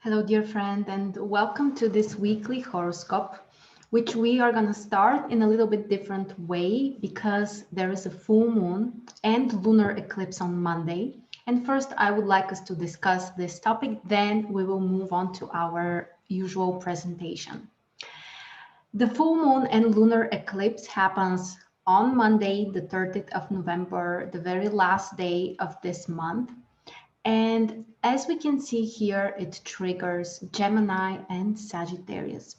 Hello, dear friend, and welcome to this weekly horoscope, which we are going to start in a little bit different way because there is a full moon and lunar eclipse on Monday. And first, I would like us to discuss this topic, then we will move on to our usual presentation. The full moon and lunar eclipse happens on Monday, the 30th of November, the very last day of this month. And as we can see here, it triggers Gemini and Sagittarius.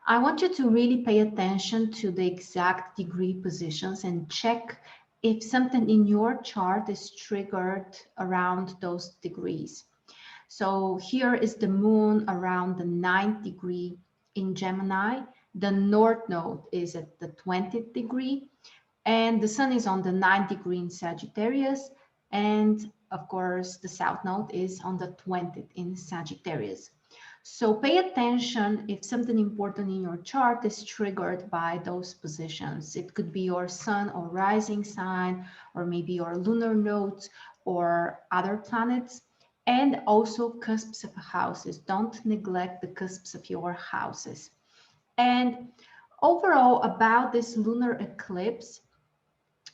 I want you to really pay attention to the exact degree positions and check if something in your chart is triggered around those degrees. So here is the moon around the 9th degree in Gemini. The north node is at the 20th degree, and the sun is on the 9th degree in Sagittarius, and of course the south node is on the 20th in Sagittarius. So pay attention if something important in your chart is triggered by those positions. It could be your sun or rising sign, or maybe your lunar nodes or other planets, and also cusps of houses. Don't neglect the cusps of your houses. And overall, about this lunar eclipse,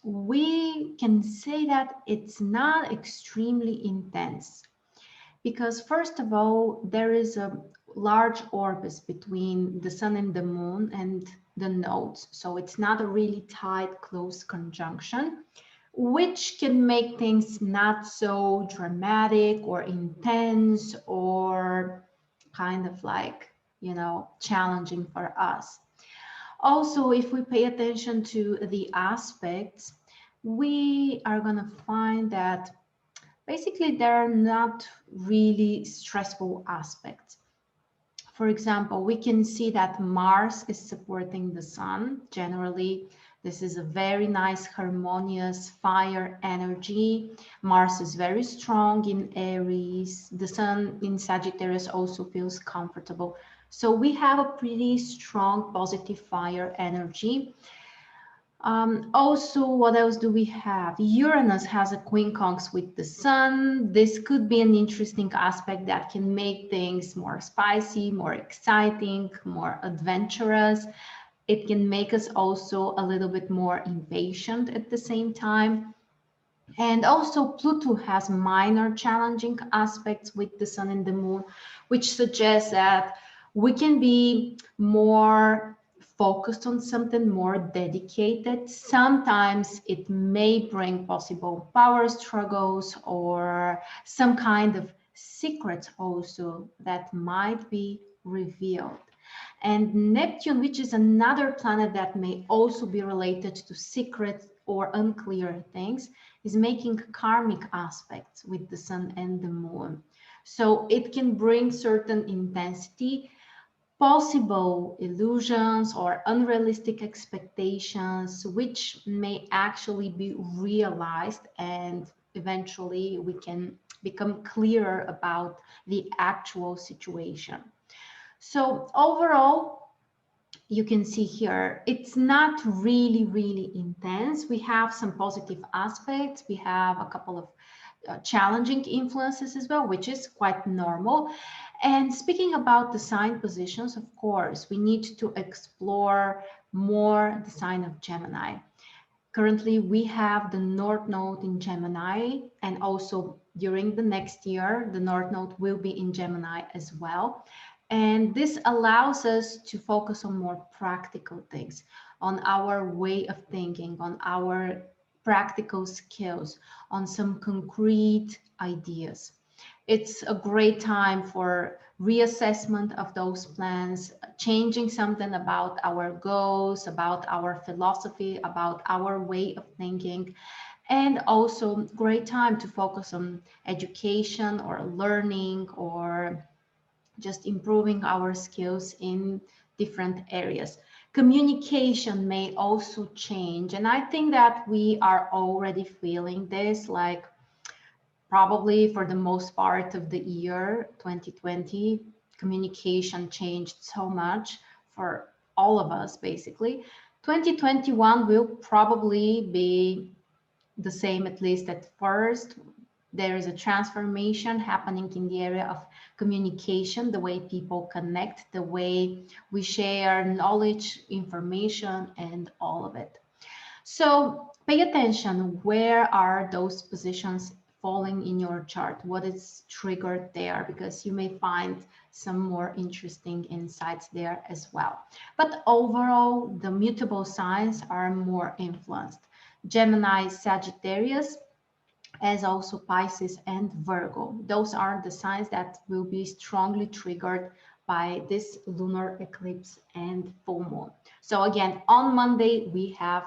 we can say that it's not extremely intense because first of all, there is a large orbit between the sun and the moon and the nodes. So it's not a really tight, close conjunction, which can make things not so dramatic or intense or kind of like, challenging for us. Also, if we pay attention to the aspects, we are going to find that basically there are not really stressful aspects. For example, we can see that Mars is supporting the sun. Generally, this is a very nice, harmonious fire energy. Mars is very strong in Aries. The sun in Sagittarius also feels comfortable. So we have a pretty strong positive fire energy. Also, what else do we have? Uranus has a quincunx with the sun. This could be an interesting aspect that can make things more spicy, more exciting, more adventurous. It can make us also a little bit more impatient at the same time. And also Pluto has minor challenging aspects with the sun and the moon, which suggests that we can be more focused on something, more dedicated. Sometimes it may bring possible power struggles or some kind of secrets also that might be revealed. And Neptune, which is another planet that may also be related to secrets or unclear things, is making karmic aspects with the sun and the moon. So it can bring certain intensity, possible illusions or unrealistic expectations, which may actually be realized, and eventually we can become clearer about the actual situation. So overall, you can see here, it's not really intense. We have some positive aspects. We have a couple of challenging influences as well, which is quite normal. And speaking about the sign positions, of course, we need to explore more the sign of Gemini. Currently, we have the North Node in Gemini, and also during the next year, the North Node will be in Gemini as well. And this allows us to focus on more practical things, on our way of thinking, on our practical skills, on some concrete ideas. It's a great time for reassessment of those plans, changing something about our goals, about our philosophy, about our way of thinking, and also great time to focus on education or learning or just improving our skills in different areas. Communication may also change, and I think that we are already feeling this, like probably for the most part of the year 2020, communication changed so much for all of us basically. 2021 will probably be the same, at least at first. There is a transformation happening in the area of communication, the way people connect, the way we share knowledge, information, and all of it. So pay attention, where are those positions falling in your chart? What is triggered there? Because you may find some more interesting insights there as well. But overall, the mutable signs are more influenced. Gemini, Sagittarius, as also Pisces and Virgo. Those are the signs that will be strongly triggered by this lunar eclipse and full moon. So again, on Monday, we have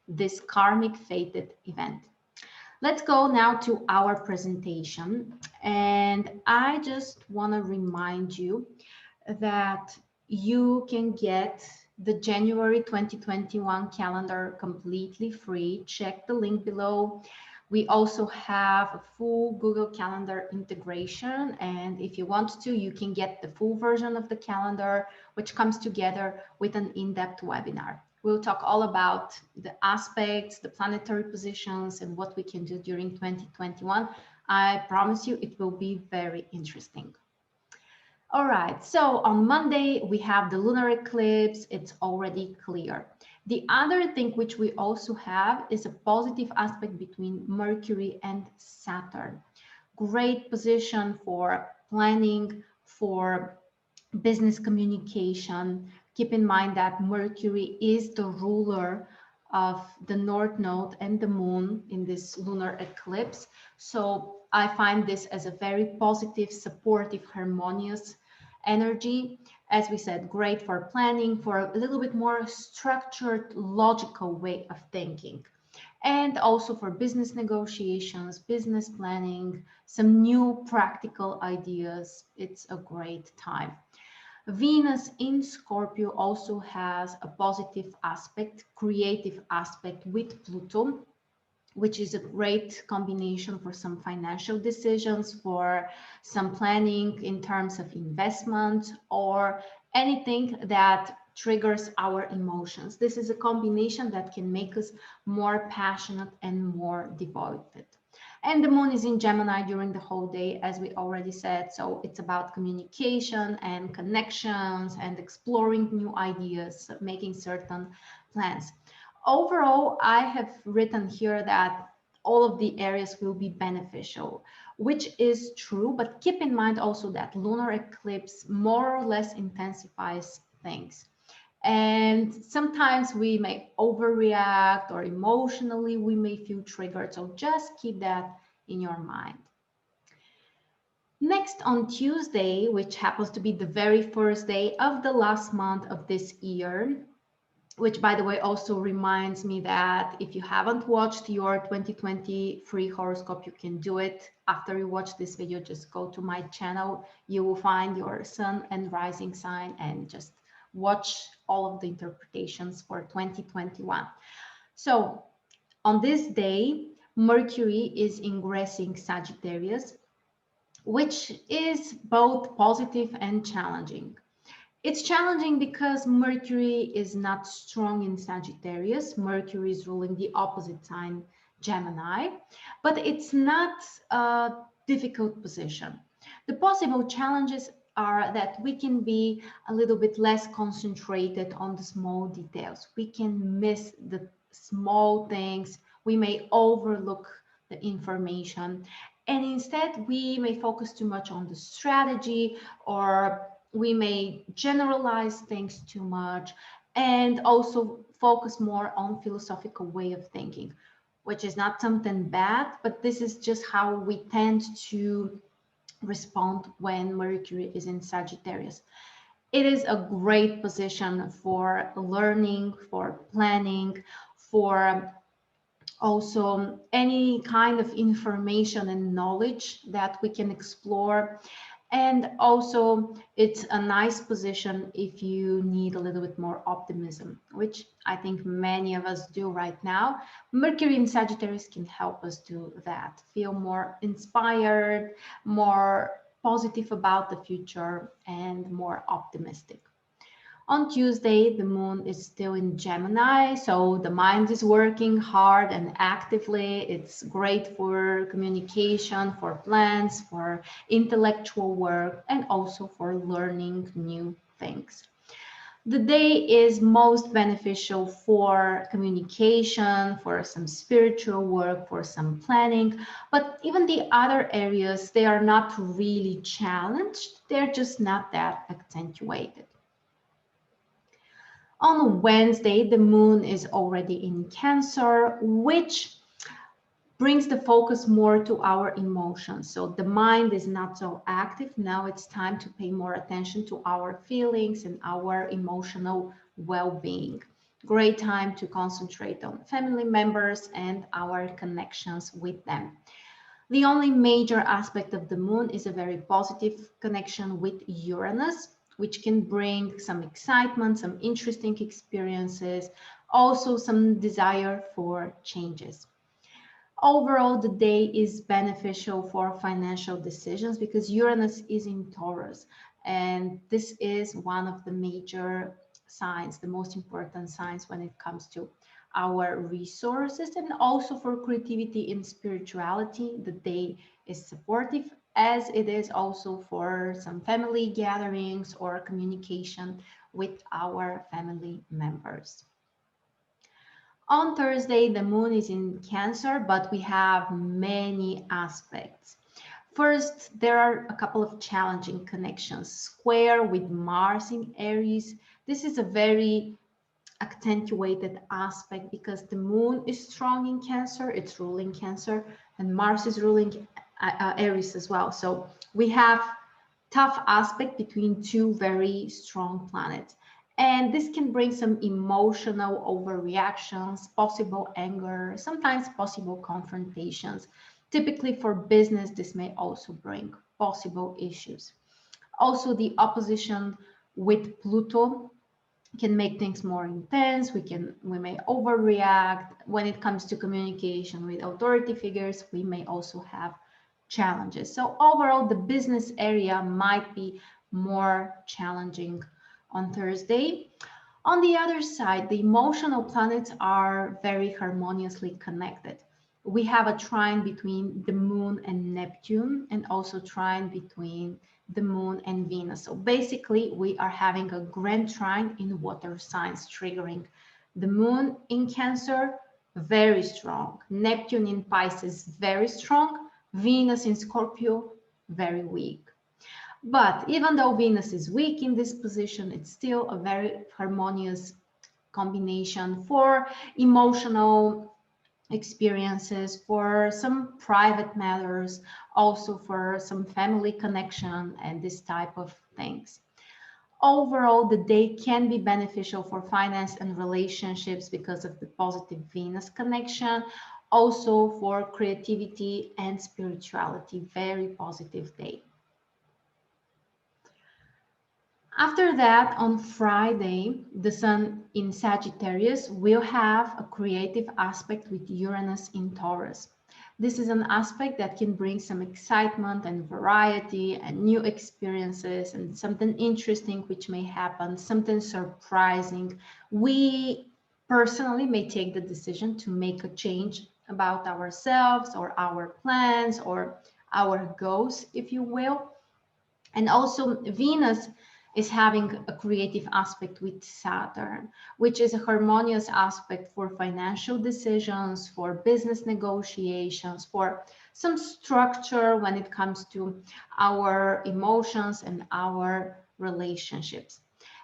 this karmic fated event. Let's go now to our presentation. And I just want to remind you that you can get the January 2021 calendar completely free. Check the link below. We also have a full Google Calendar integration. And if you want to, you can get the full version of the calendar, which comes together with an in-depth webinar. We'll talk all about the aspects, the planetary positions, and what we can do during 2021. I promise you it will be very interesting. All right, so on Monday, we have the lunar eclipse. It's already clear. The other thing which we also have is a positive aspect between Mercury and Saturn. Great position for planning, for business communication. Keep in mind that Mercury is the ruler of the North Node and the Moon in this lunar eclipse. So I find this as a very positive, supportive, harmonious energy. As we said, great for planning, for a little bit more structured, logical way of thinking. And also for business negotiations, business planning, some new practical ideas. It's a great time. Venus in Scorpio also has a positive aspect, creative aspect with Pluto, which is a great combination for some financial decisions, for some planning in terms of investment, or anything that triggers our emotions. This is a combination that can make us more passionate and more devoted. And the moon is in Gemini during the whole day, as we already said. So it's about communication and connections and exploring new ideas, making certain plans. Overall, I have written here that all of the areas will be beneficial, which is true, but keep in mind also that lunar eclipse more or less intensifies things. And sometimes we may overreact, or emotionally we may feel triggered. So just keep that in your mind. Next, on Tuesday, which happens to be the very first day of the last month of this year, which by the way also reminds me that if you haven't watched your 2020 free horoscope, you can do it. After you watch this video, just go to my channel. You will find your sun and rising sign and just watch all of the interpretations for 2021. So on this day, Mercury is ingressing Sagittarius, which is both positive and challenging. It's challenging because Mercury is not strong in Sagittarius. Mercury is ruling the opposite sign, Gemini, but it's not a difficult position. The possible challenges are that we can be a little bit less concentrated on the small details. We can miss the small things. We may overlook the information. And instead, we may focus too much on the strategy, or we may generalize things too much, and also focus more on philosophical way of thinking, which is not something bad, but this is just how we tend to respond when Mercury is in Sagittarius. It is a great position for learning, for planning, for also any kind of information and knowledge that we can explore. And also it's a nice position if you need a little bit more optimism, which I think many of us do right now. Mercury in Sagittarius can help us do that, feel more inspired, more positive about the future, and more optimistic. On Tuesday, the moon is still in Gemini, so the mind is working hard and actively. It's great for communication, for plans, for intellectual work, and also for learning new things. The day is most beneficial for communication, for some spiritual work, for some planning, but even the other areas, they are not really challenged. They're just not that accentuated. On Wednesday, the moon is already in Cancer, which brings the focus more to our emotions. So the mind is not so active. Now it's time to pay more attention to our feelings and our emotional well-being. Great time to concentrate on family members and our connections with them. The only major aspect of the moon is a very positive connection with Uranus, which can bring some excitement, some interesting experiences, also some desire for changes. Overall, the day is beneficial for financial decisions because Uranus is in Taurus, and this is one of the major signs, the most important signs when it comes to our resources, and also for creativity and spirituality. The day is supportive, as it is also for some family gatherings or communication with our family members. On Thursday, the moon is in Cancer, but we have many aspects. First, there are a couple of challenging connections. Square with Mars in Aries. This is a very accentuated aspect because the moon is strong in Cancer, it's ruling Cancer, and Mars is ruling Aries as well. So we have tough aspect between two very strong planets. And this can bring some emotional overreactions, possible anger, sometimes possible confrontations. Typically for business, this may also bring possible issues. Also, the opposition with Pluto can make things more intense. We may overreact. When it comes to communication with authority figures, we may also have challenges. So overall, the business area might be more challenging on Thursday. On the other side, the emotional planets are very harmoniously connected. We have a trine between the moon and Neptune, and also trine between the moon and Venus. So basically, we are having a grand trine in water signs, triggering the moon in Cancer, very strong. Neptune in Pisces, very strong. Venus in Scorpio, very weak. But even though Venus is weak in this position, it's still a very harmonious combination for emotional experiences, for some private matters, also for some family connection and this type of things. Overall, the day can be beneficial for finance and relationships because of the positive Venus connection, also for creativity and spirituality, very positive day. After that, on Friday, the Sun in Sagittarius will have a creative aspect with Uranus in Taurus. This is an aspect that can bring some excitement and variety and new experiences and something interesting which may happen, something surprising. We personally may take the decision to make a change about ourselves or our plans or our goals, if you will. And also Venus is having a creative aspect with Saturn, which is a harmonious aspect for financial decisions, for business negotiations, for some structure when it comes to our emotions and our relationships.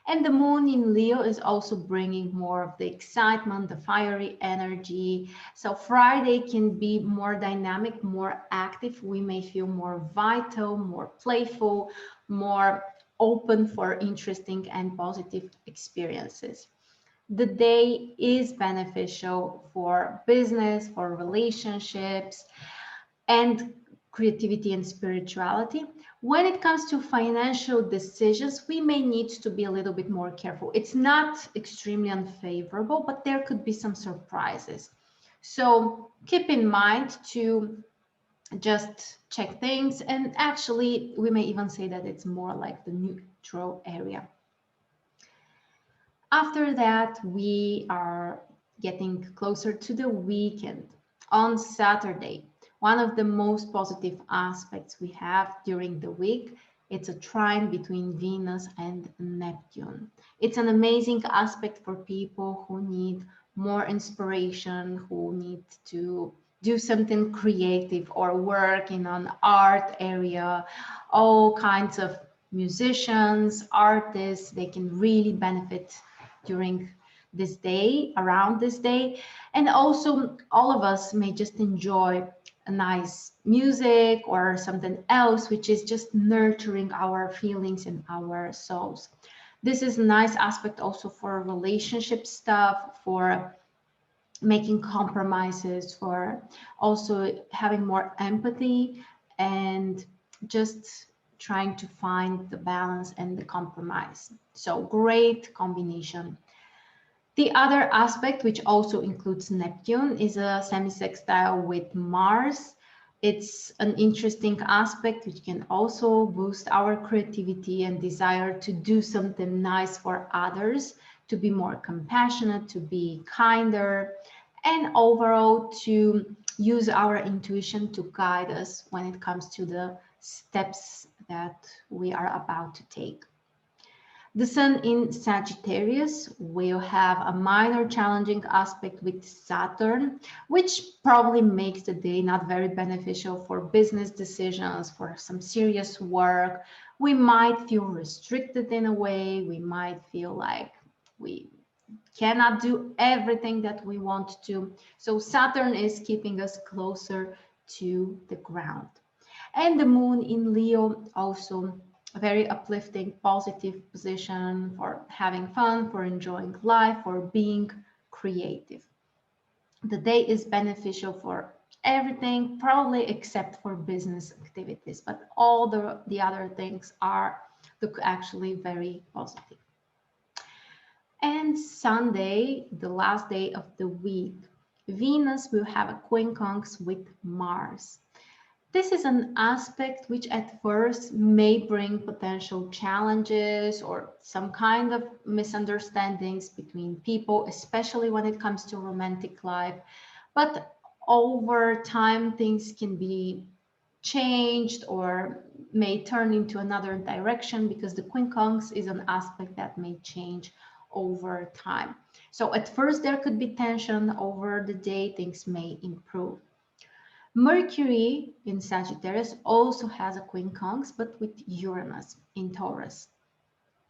And the moon in Leo is also bringing more of the excitement, the fiery energy. So Friday can be more dynamic, more active. We may feel more vital, more playful, more open for interesting and positive experiences. The day is beneficial for business, for relationships, and creativity and spirituality. When it comes to financial decisions, we may need to be a little bit more careful. It's not extremely unfavorable, but there could be some surprises. So keep in mind to just check things, and actually we may even say that it's more like the neutral area. After that, we are getting closer to the weekend. On Saturday, one of the most positive aspects we have during the week, it's a trine between Venus and Neptune. It's an amazing aspect for people who need more inspiration, who need to do something creative or work in an art area. All kinds of musicians, artists, they can really benefit during this day, around this day. And also all of us may just enjoy a nice music or something else, which is just nurturing our feelings and our souls. This is a nice aspect also for relationship stuff, for making compromises, for also having more empathy and just trying to find the balance and the compromise. So great combination. The other aspect, which also includes Neptune, is a semi-sextile with Mars. It's an interesting aspect which can also boost our creativity and desire to do something nice for others, to be more compassionate, to be kinder, and overall to use our intuition to guide us when it comes to the steps that we are about to take. The Sun in Sagittarius will have a minor challenging aspect with Saturn, which probably makes the day not very beneficial for business decisions, for some serious work. We might feel restricted in a way. We might feel like we cannot do everything that we want to. So Saturn is keeping us closer to the ground. And the Moon in Leo also a very uplifting, positive position for having fun, for enjoying life, for being creative. The day is beneficial for everything, probably except for business activities, but all the other things look actually very positive. And Sunday, the last day of the week, Venus will have a quincunx with Mars. This is an aspect which at first may bring potential challenges or some kind of misunderstandings between people, especially when it comes to romantic life. But over time, things can be changed or may turn into another direction because the quincunx is an aspect that may change over time. So at first there could be tension. Over the day, things may improve. Mercury in Sagittarius also has a quincunx, but with Uranus in Taurus.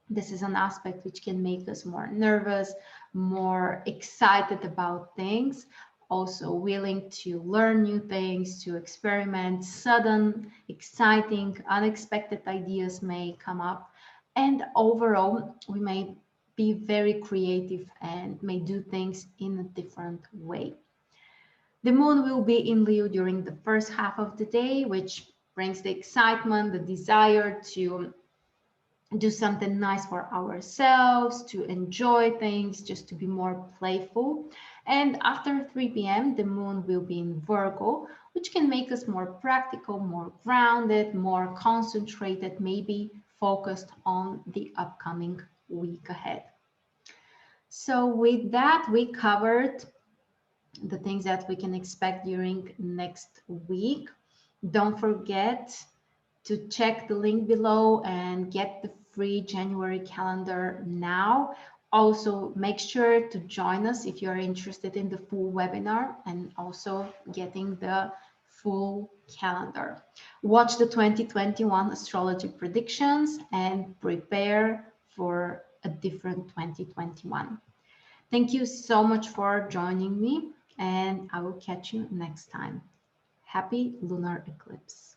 This is an aspect which can make us more nervous, more excited about things, also willing to learn new things, to experiment. Sudden, exciting, unexpected ideas may come up. And overall, we may be very creative and may do things in a different way. The moon will be in Leo during the first half of the day, which brings the excitement, the desire to do something nice for ourselves, to enjoy things, just to be more playful. And after 3 p.m., the moon will be in Virgo, which can make us more practical, more grounded, more concentrated, maybe focused on the upcoming week ahead. So with that, we covered the things that we can expect during next week. Don't forget to check the link below and get the free January calendar now. Also, make sure to join us if you're interested in the full webinar and also getting the full calendar. Watch the 2021 astrology predictions and prepare for a different 2021. Thank you so much for joining me, and I will catch you next time. Happy lunar eclipse.